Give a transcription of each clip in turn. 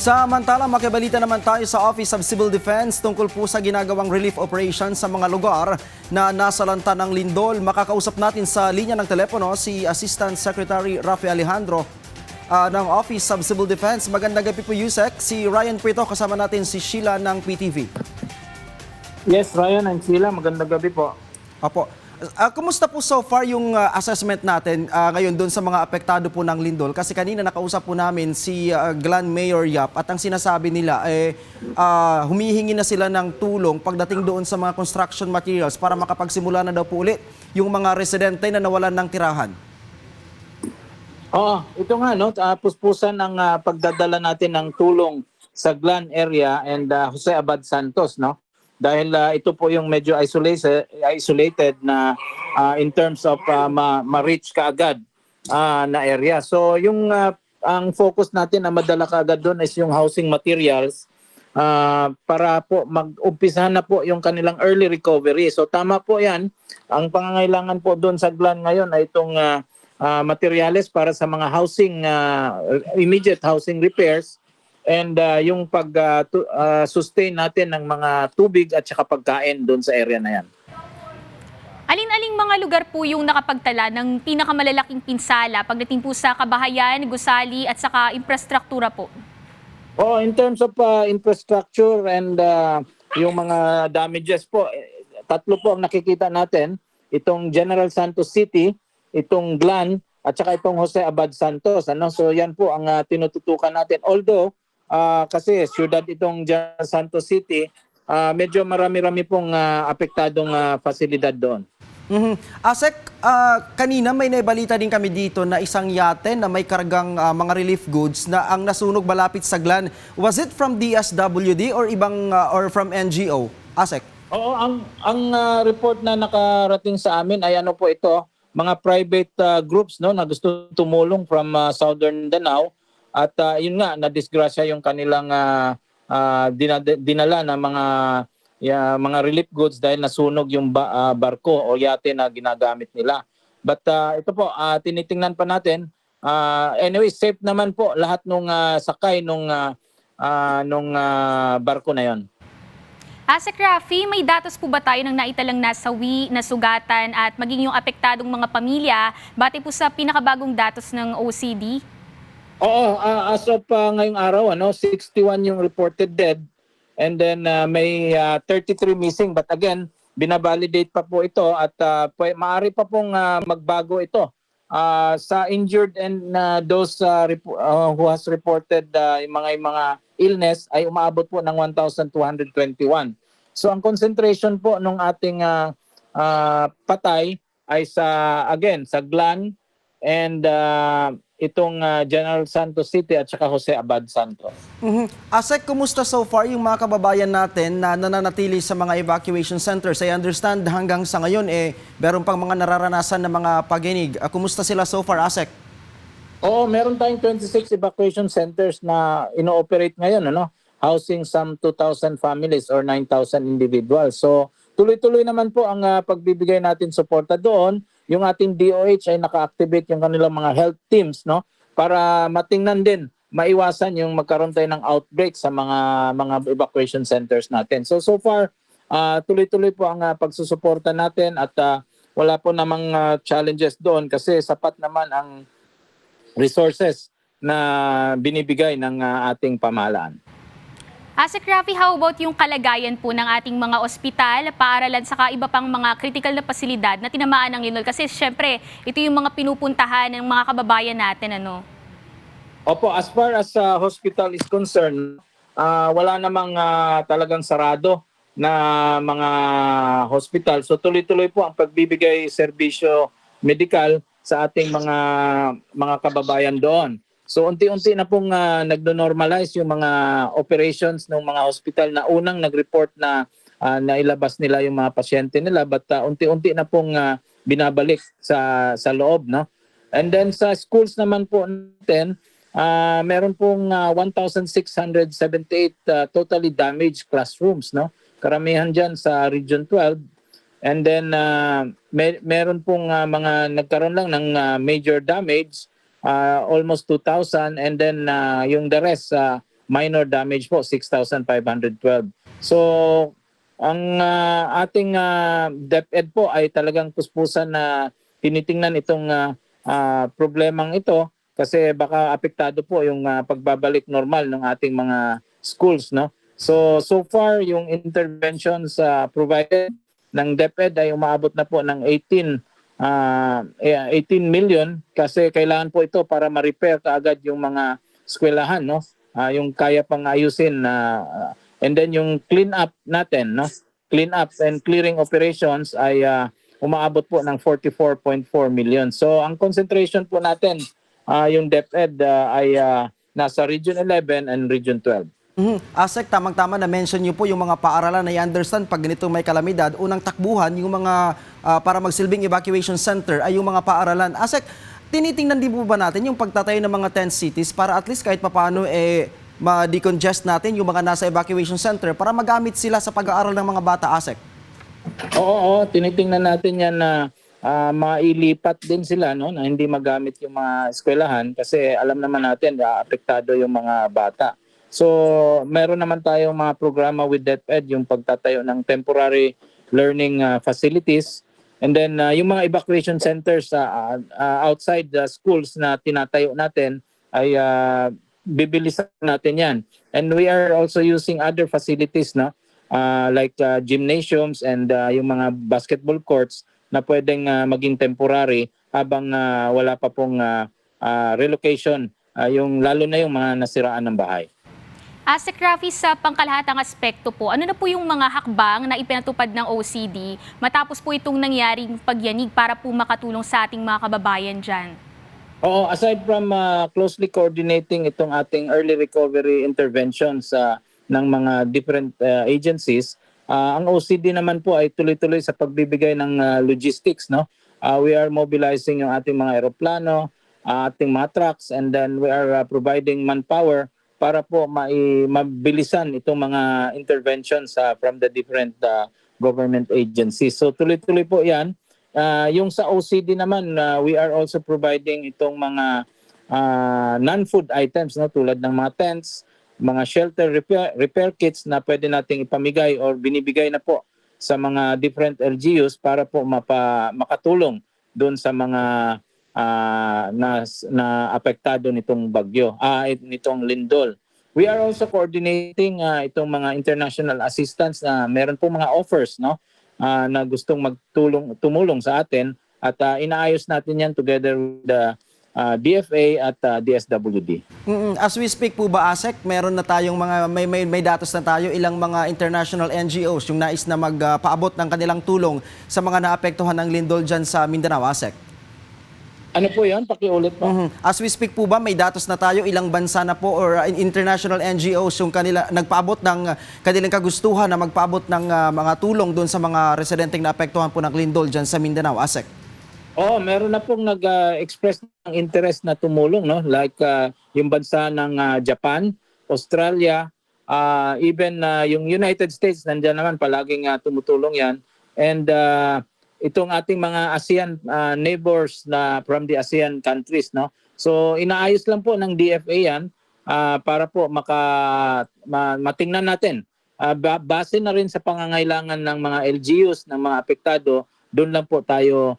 Samantala, makibalita naman tayo sa Office of Civil Defense tungkol po sa ginagawang relief operation sa mga lugar na nasalanta ng lindol. Makakausap natin sa linya ng telepono si Assistant Secretary Rafi Alejandro ng Office of Civil Defense. Magandang gabi po, Yusek. Si Ryan Prito, kasama natin si Sheila ng PTV. Yes, Ryan and Sheila, magandang gabi po. Opo. Kumusta po so far yung assessment natin ngayon doon sa mga apektado po ng lindol? Kasi kanina nakausap po namin si Glan Mayor Yap at ang sinasabi nila humihingi na sila ng tulong pagdating doon sa mga construction materials para makapagsimula na daw po ulit yung mga residente na nawalan ng tirahan. Oo, ito nga, no, puspusan ang pagdadala natin ng tulong sa Glan area and Jose Abad Santos, no? Dahil ito po yung medyo isolated na in terms of ma-reach kaagad na area. So yung ang focus natin na madala kaagad doon is yung housing materials para po mag-umpisahan na po yung kanilang early recovery. So tama po yan. Ang pangangailangan po doon sa Glan ngayon ay itong materials para sa mga housing, immediate housing repairs. And yung pag-sustain natin ng mga tubig at saka pagkain doon sa area na yan. Alin-aling mga lugar po yung nakapagtala ng pinakamalalaking pinsala pagdating po sa kabahayan, gusali at saka infrastruktura po? Oh, in terms of infrastructure and yung mga damages po, tatlo po ang nakikita natin. Itong General Santos City, itong Glan, at saka itong Jose Abad Santos. So yan po ang tinututukan natin. Although, kasi siyudad itong General Santos City, medyo marami-rami pong apektadong pasilidad doon. Asek, kanina may naibalita din kami dito na isang yate na may kargang mga relief goods na ang nasunog malapit sa Glan. Was it from DSWD or ibang or from NGO? Asek? Oo, ang report na nakarating sa amin ay ano po ito, mga private groups, no, na gusto tumulong from Southern Danao. At yun nga, na-disgrasya yung kanilang dinala na mga relief goods dahil nasunog yung barko o yate na ginagamit nila. But ito po, tinitingnan pa natin. Anyway, safe naman po lahat nung sakay nung barko na yon. Asek Rafi, may datos po ba tayo ng naitalang nasawi, nasugatan at maging yung apektadong mga pamilya batay po sa pinakabagong datos ng OCD? Oo, as of ngayong araw, 61 yung reported dead and then may 33 missing. But again, binabalidate pa po ito at maaari pa pong magbago ito. Sa injured and those who has reported yung mga illness ay umaabot po ng 1,221. So ang concentration po ng ating patay ay sa Glan and itong General Santos City at saka Jose Abad Santos. Asek, kumusta so far yung mga kababayan natin na nananatili sa mga evacuation centers? I understand hanggang sa ngayon meron pang mga nararanasan na mga paginig. Kumusta sila so far, Asek? Oo, meron tayong 26 evacuation centers na ino-operate ngayon, housing some 2,000 families or 9,000 individuals. So tuloy-tuloy naman po ang pagbibigay natin suporta doon. Yung ating DOH ay naka-activate yung kanilang mga health teams, para matingnan din, maiwasan yung magkaroon tayo ng outbreak sa mga evacuation centers natin. So far, tuloy-tuloy po ang pagsusuporta natin at wala po namang challenges doon kasi sapat naman ang resources na binibigay ng ating pamahalaan. Asek Rafi, how about yung kalagayan po ng ating mga ospital, paaralan, saka iba pang mga critical na pasilidad na tinamaan ng lindol? Kasi syempre, ito yung mga pinupuntahan ng mga kababayan natin, Opo, as far as hospital is concerned, wala namang talagang sarado na mga hospital. So tuloy-tuloy po ang pagbibigay serbisyo medikal sa ating mga kababayan doon. So unti-unti na pong nagno-normalize yung mga operations ng mga hospital na unang nag-report na nailabas nila yung mga pasyente nila, but unti-unti na pong binabalik sa loob, And then sa schools naman po natin, meron pong 1,678 totally damaged classrooms, Karamihan diyan sa Region 12. And then meron pong mga nagkaroon lang ng major damage, almost 2,000, and then yung the rest minor damage po 6,512. So ang ating DepEd po ay talagang puspusan na tinitingnan itong problemang ito kasi baka apektado po yung pagbabalik normal ng ating mga schools, no? So far yung interventions provided ng DepEd ay umaabot na po ng 18 million kasi kailangan po ito para ma-repair kaagad yung mga eskwelahan, no? Yung kaya pang ayusin and then yung clean up natin, no? Clean up and clearing operations ay umaabot po ng 44.4 million. So ang concentration po natin yung DepEd ay nasa Region 11 and Region 12. Asek, tamang-tama na mention niyo po yung mga paaralan na i-understand pag ganito may kalamidad, unang takbuhan yung mga para magsilbing evacuation center ay yung mga paaralan. Asek, tinitingnan din po ba natin yung pagtatayo ng mga tent cities para at least kahit papaano ma-decongest natin yung mga nasa evacuation center para magamit sila sa pag-aaral ng mga bata, Asek? Oo, tinitingnan natin yan na mailipat din sila, no, na hindi magamit yung mga eskwelahan kasi alam naman natin apektado yung mga bata. So, meron naman tayong mga programa with DepEd, yung pagtatayo ng temporary learning facilities. And then, yung mga evacuation centers outside the schools na tinatayo natin ay bibilisan natin yan. And we are also using other facilities, no? Like gymnasiums and yung mga basketball courts na pwedeng maging temporary habang wala pa pong relocation, yung, lalo na yung mga nasiraan ng bahay. Asek Rafi, sa pangkalahatang aspekto po, ano na po yung mga hakbang na ipinatupad ng OCD matapos po itong nangyaring pagyanig para po makatulong sa ating mga kababayan dyan? Oo, aside from closely coordinating itong ating early recovery interventions ng mga different agencies, ang OCD naman po ay tuloy-tuloy sa pagbibigay ng logistics, no? We are mobilizing yung ating mga eroplano, ating mga trucks, and then we are providing manpower para po mabilisan itong mga interventions from the different government agencies. So tuloy-tuloy po 'yan. Yung sa OCD naman, we are also providing itong mga non-food items, no, tulad ng mga tents, mga shelter repair kits na pwede nating ipamigay or binibigay na po sa mga different LGUs para po makatulong doon sa mga na apektado nitong bagyo, nitong lindol. We are also coordinating itong mga international assistance na meron po mga offers, no, na gustong tumulong sa atin at inaayos natin yan together with the DFA at DSWD. As we speak po ba, Asek, meron na tayong mga may datos na tayo ilang mga international NGOs yung nais na magpaabot ng kanilang tulong sa mga naapektuhan ng lindol dyan sa Mindanao, Asek? Ano po yan? Pakiulit po. As we speak po ba, may datos na tayo ilang bansa na po or international NGOs yung nagpaabot ng kanilang kagustuhan na magpaabot ng mga tulong doon sa mga residenteng naapektuhan po ng lindol dyan sa Mindanao, Asek? Oo, meron na pong nag-express ng interest na tumulong, no? Like yung bansa ng Japan, Australia, even yung United States, nandiyan naman palaging tumutulong yan. And itong ating mga ASEAN neighbors na from the ASEAN countries, no? So inaayos lang po ng DFA yan para po matingnan natin. Base na rin sa pangangailangan ng mga LGUs, ng mga apektado, doon lang po tayo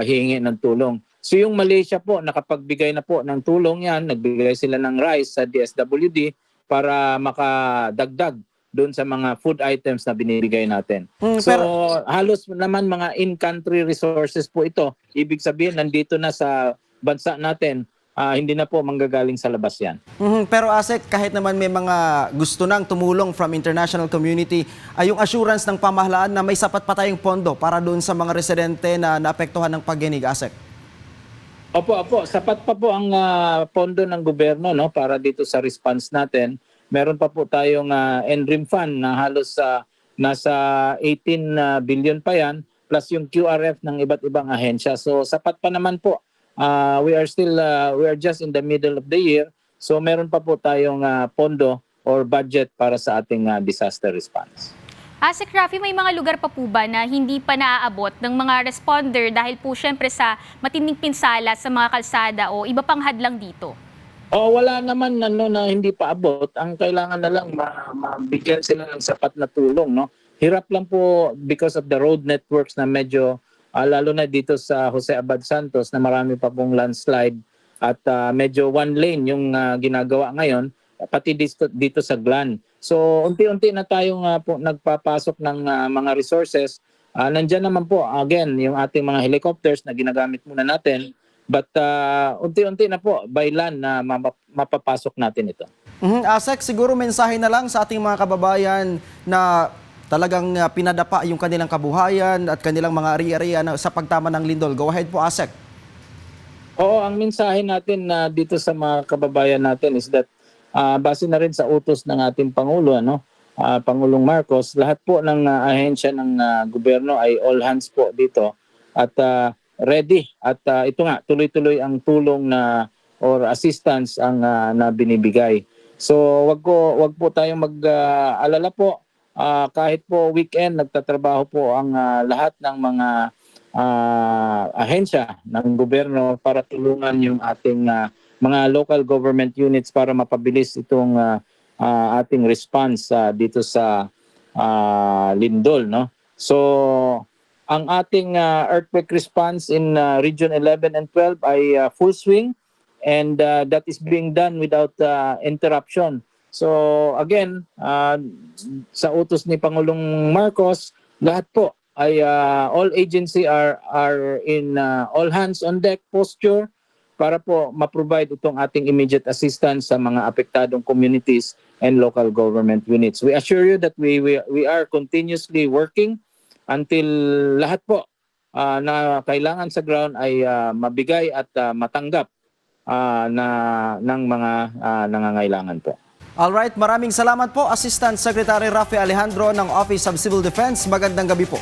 hihingi ng tulong. So yung Malaysia po, nakapagbigay na po ng tulong yan. Nagbigay sila ng rice sa DSWD para makadagdag doon sa mga food items na binibigay natin. So halos naman mga in-country resources po ito. Ibig sabihin, nandito na sa bansa natin, hindi na po manggagaling sa labas yan. Pero Asek, kahit naman may mga gusto nang tumulong from international community, yung assurance ng pamahalaan na may sapat pa tayong pondo para doon sa mga residente na naapektuhan ng pagyanig, Asek? Opo. Sapat pa po ang pondo ng gobyerno, no, para dito sa response natin. Meron pa po tayong NREM fund na halos nasa 18 billion pa yan, plus yung QRF ng iba't ibang ahensya. So sapat pa naman po. We are just in the middle of the year. So meron pa po tayong pondo or budget para sa ating disaster response. Asek Rafi, may mga lugar pa po ba na hindi pa naaabot ng mga responder dahil po syempre sa matinding pinsala sa mga kalsada o iba pang hadlang dito? Wala naman na hindi pa abot. Ang kailangan na lang mabigyan sila ng sapat na tulong, no. Hirap lang po because of the road networks na medyo lalo na dito sa Jose Abad Santos na marami pa pong landslide at medyo one lane yung ginagawa ngayon pati dito sa Glan. So unti-unti na tayong po nagpapasok ng mga resources. Nandiyan naman po again yung ating mga helicopters na ginagamit muna natin. But unti-unti na po by land na mapapasok natin ito. Asek, siguro mensahe na lang sa ating mga kababayan na talagang pinadapa yung kanilang kabuhayan at kanilang mga ari-arian sa pagtama ng lindol. Go ahead po, Asek. Oo, ang mensahe natin dito sa mga kababayan natin is that base na rin sa utos ng ating Pangulo, Pangulong Marcos, lahat po ng ahensya ng gobyerno ay all hands po dito at ready at ito nga tuloy-tuloy ang tulong na or assistance ang na binibigay. So wag po tayong mag-alala po kahit po weekend nagtatrabaho po ang lahat ng mga ahensya ng gobyerno para tulungan yung ating mga local government units para mapabilis itong ating response dito sa lindol, no. So ang ating earthquake response in Region 11 and 12 ay full swing and that is being done without interruption. So again, sa utos ni Pangulong Marcos, lahat po ay all agency are in all hands on deck posture para po ma-provide itong ating immediate assistance sa mga apektadong communities and local government units. We assure you that we are continuously working until lahat po na kailangan sa ground ay mabigay at matanggap ng mga nangangailangan po. Alright, maraming salamat po, Assistant Secretary Rafi Alejandro ng Office of Civil Defense. Magandang gabi po.